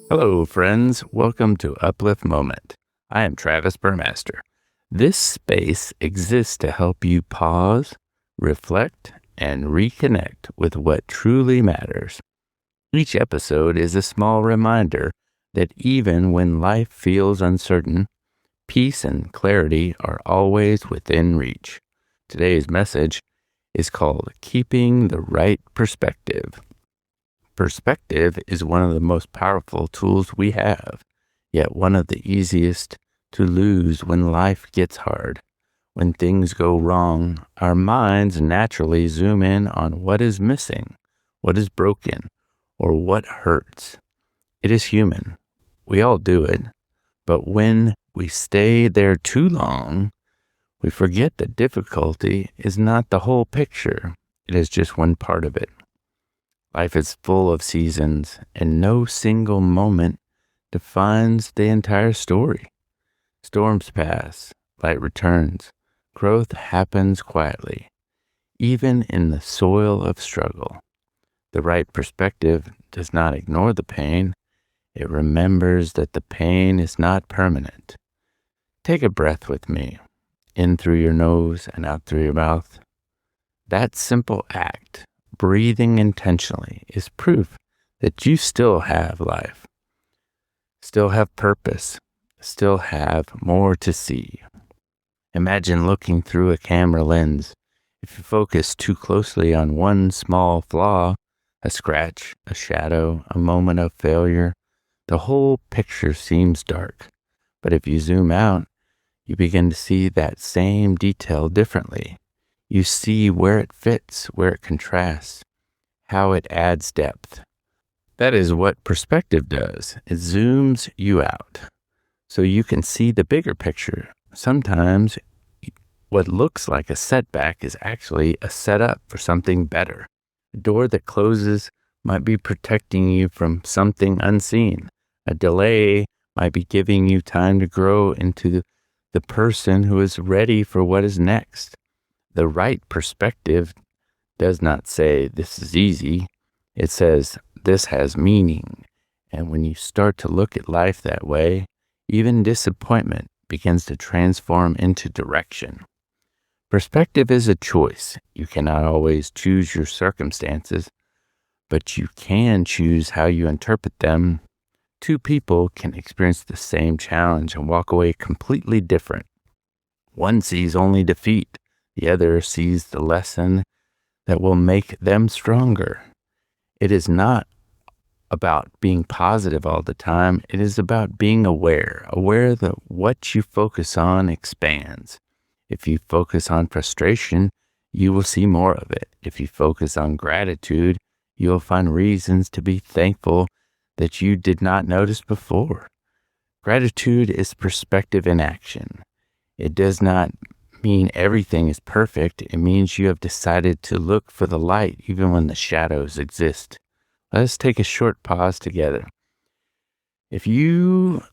Hello, friends. Welcome to Uplift Moment. I am Travis Burmaster. This space exists to help you pause, reflect, and reconnect with what truly matters. Each episode is a small reminder that even when life feels uncertain, peace and clarity are always within reach. Today's message is called Keeping the Right Perspective. Perspective is one of the most powerful tools we have, yet one of the easiest to lose when life gets hard. When things go wrong, our minds naturally zoom in on what is missing, what is broken, or what hurts. It is human. We all do it. But when we stay there too long, we forget that difficulty is not the whole picture. It is just one part of it. Life is full of seasons, and no single moment defines the entire story. Storms pass, light returns, growth happens quietly, even in the soil of struggle. The right perspective does not ignore the pain. It remembers that the pain is not permanent. Take a breath with me, in through your nose and out through your mouth. That simple act, breathing intentionally, is proof that you still have life, still have purpose, still have more to see. Imagine looking through a camera lens. If you focus too closely on one small flaw, a scratch, a shadow, a moment of failure, the whole picture seems dark. But if you zoom out, you begin to see that same detail differently. You see where it fits, where it contrasts, how it adds depth. That is what perspective does. It zooms you out so you can see the bigger picture. Sometimes what looks like a setback is actually a setup for something better. A door that closes might be protecting you from something unseen. A delay might be giving you time to grow into the person who is ready for what is next. The right perspective does not say this is easy. It says this has meaning. And when you start to look at life that way, even disappointment begins to transform into direction. Perspective is a choice. You cannot always choose your circumstances, but you can choose how you interpret them. Two people can experience the same challenge and walk away completely different. One sees only defeat. The other sees the lesson that will make them stronger. It is not about being positive all the time. It is about being aware that what you focus on expands. If you focus on frustration, you will see more of it. If you focus on gratitude, you will find reasons to be thankful that you did not notice before. Gratitude is perspective in action. It does not mean everything is perfect. It means you have decided to look for the light even when the shadows exist. Let us take a short pause together. If you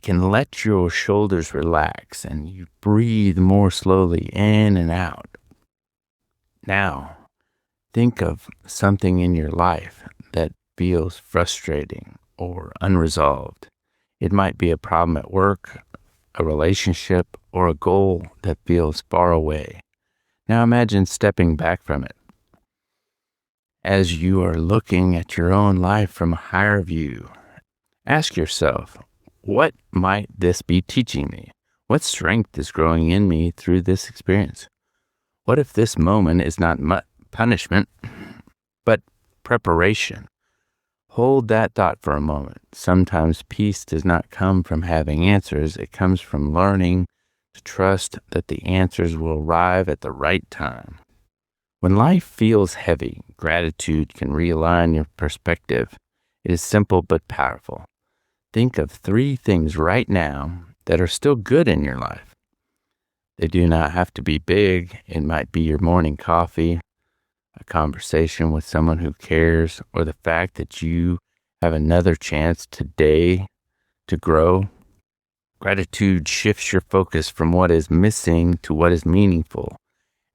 can let your shoulders relax and you breathe more slowly in and out. Now, think of something in your life that feels frustrating or unresolved. It might be a problem at work, a relationship, or a goal that feels far away. Now imagine stepping back from it. As you are looking at your own life from a higher view, ask yourself, what might this be teaching me? What strength is growing in me through this experience? What if this moment is not punishment, but preparation? Hold that thought for a moment. Sometimes peace does not come from having answers. It comes from learning to trust that the answers will arrive at the right time. When life feels heavy, gratitude can realign your perspective. It is simple but powerful. Think of 3 things right now that are still good in your life. They do not have to be big. It might be your morning coffee, a conversation with someone who cares, or the fact that you have another chance today to grow. Gratitude shifts your focus from what is missing to what is meaningful,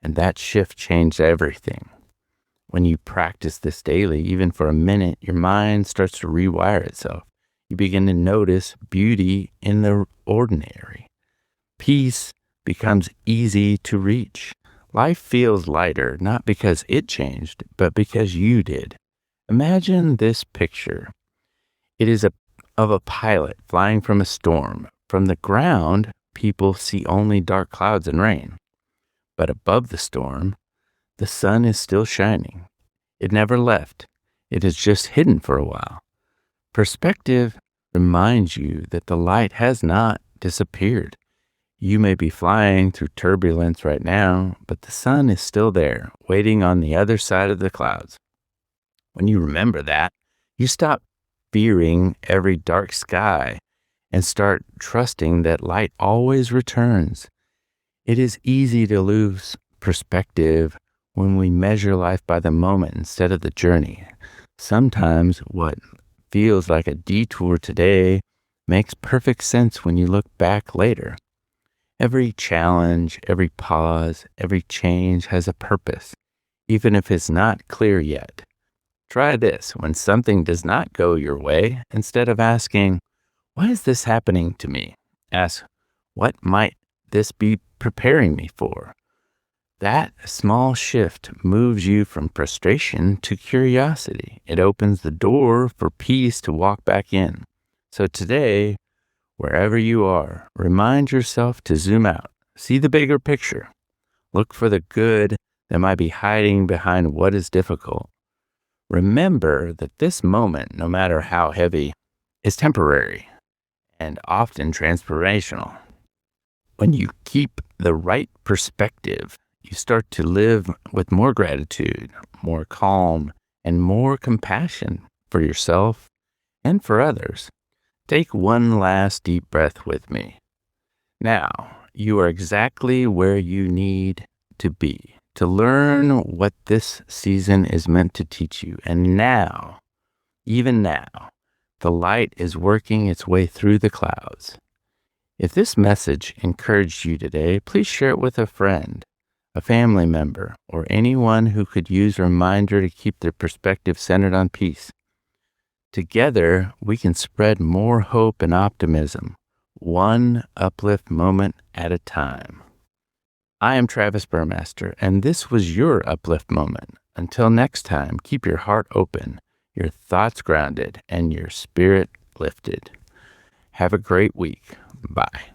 and that shift changed everything. When you practice this daily, even for a minute, your mind starts to rewire itself. You begin to notice beauty in the ordinary. Peace becomes easy to reach. Life feels lighter, not because it changed, but because you did. Imagine this picture. It is of a pilot flying from a storm. From the ground, people see only dark clouds and rain. But above the storm, the sun is still shining. It never left. It is just hidden for a while. Perspective reminds you that the light has not disappeared. You may be flying through turbulence right now, but the sun is still there, waiting on the other side of the clouds. When you remember that, you stop fearing every dark sky and start trusting that light always returns. It is easy to lose perspective when we measure life by the moment instead of the journey. Sometimes what feels like a detour today makes perfect sense when you look back later. Every challenge, every pause, every change has a purpose, even if it's not clear yet. Try this. When something does not go your way, instead of asking, why is this happening to me? Ask, what might this be preparing me for? That small shift moves you from frustration to curiosity. It opens the door for peace to walk back in. So today, wherever you are, remind yourself to zoom out. See the bigger picture. Look for the good that might be hiding behind what is difficult. Remember that this moment, no matter how heavy, is temporary and often transformational. When you keep the right perspective, you start to live with more gratitude, more calm, and more compassion for yourself and for others. Take one last deep breath with me. Now, you are exactly where you need to be to learn what this season is meant to teach you. And now, even now, the light is working its way through the clouds. If this message encouraged you today, please share it with a friend, a family member, or anyone who could use a reminder to keep their perspective centered on peace. Together, we can spread more hope and optimism, one uplift moment at a time. I am Travis Burmaster, and this was your uplift moment. Until next time, keep your heart open, your thoughts grounded, and your spirit lifted. Have a great week. Bye.